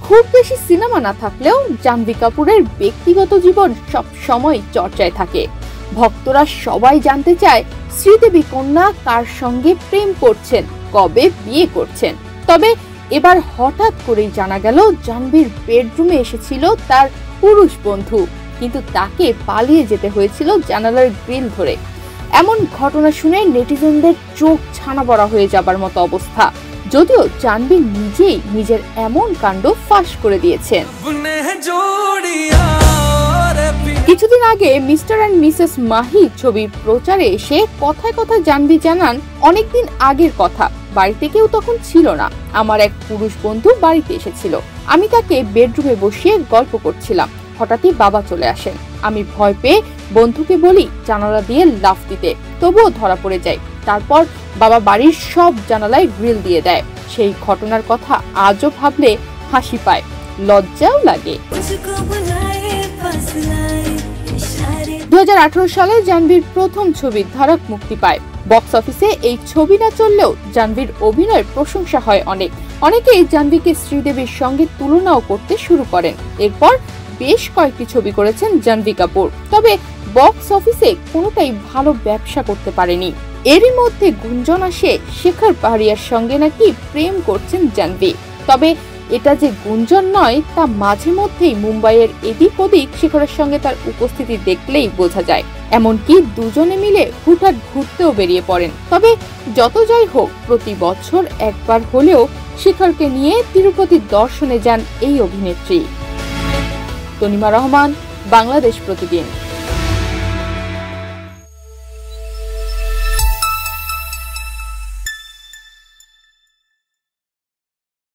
খুব বেশি সিনেমা না থাকলেও জাহ্নবী কাপুরের ব্যক্তিগত জীবন সব সময় চর্চায় থাকে। ভক্তরা সবাই জানতে চায় শ্রীদেবী কন্যা কার সঙ্গে প্রেম করছেন, কবে বিয়ে করছেন। তবে এবার হঠাৎ করেই জানা গেল জাহ্নবীর বেডরুমে এসেছিল তার পুরুষ বন্ধু, কিন্তু তাকে পালিয়ে যেতে হয়েছিল জানালার গ্রিল ধরে। এমন ঘটনা শুনে নেটিজেনদের চোখ ছানা বড়া হয়ে যাবার মতো অবস্থা, যদিও জাহ্নবী নিজেই নিজের এমন কাণ্ড ফাঁস করে দিয়েছেন। কিছুদিন আগে মিস্টার অ্যান্ড মিসেস মাহি ছবির প্রচারে এসে কথায় কথায় জাহ্নবী জানান, অনেকদিন আগের কথা, বাড়িতে কেউ তখন ছিল না, আমার এক পুরুষ বন্ধু বাড়িতে এসেছিল। আমি তাকে বেডরুমে বসিয়ে গল্প করছিলাম, হঠাৎই বাবা চলে আসেন। আমি ভয় পেয়ে বন্ধুকে বলি জানালা দিয়ে লাফ দিতে, তবুও ধরা পড়ে যায়। তারপর বাবা বাড়ির সব জানালায় গ্রিল দিয়ে দেয়। সেই ঘটনার কথা আজও ভাবলে হাসি পায়, লজ্জাও লাগে। 2018 সালে জাহ্নবীর প্রথম ছবি ধারক মুক্তি পায়। বক্স অফিসে এই ছবি না চললেও জাহ্নবীর অভিনয়ের প্রশংসা হয় অনেক। অনেকেই জাহ্নবীকে শ্রীদেবীর সঙ্গে তুলনাও করতে শুরু করেন। এরপর বেশ কয়েকটি ছবি করেছেন জাহ্নবী কাপুর, তবে বক্স অফিসে কোনোটাই ভালো ব্যবসা করতে পারেনি। এরই মধ্যে গুঞ্জন আসে শেখর পাহাড়িয়ার সঙ্গে নাকি প্রেম করছেন জাহ্নবী। তবে এটা যে গুঞ্জন নয় তা মাঝে মধ্যেই মুম্বাইয়ের এদিক ওদিক শেখরের সঙ্গে তার উপস্থিতি দেখলেই বোঝা যায়। এমনকি দুজনে মিলে হুটহাট ঘুরতেও বেরিয়ে পড়েন। তবে যত যাই হোক, প্রতি বছর একবার হলেও শেখরকে নিয়ে তিরুপতি দর্শনে যান এই অভিনেত্রী। তনিমা রহমান, বাংলাদেশ প্রতিদিন।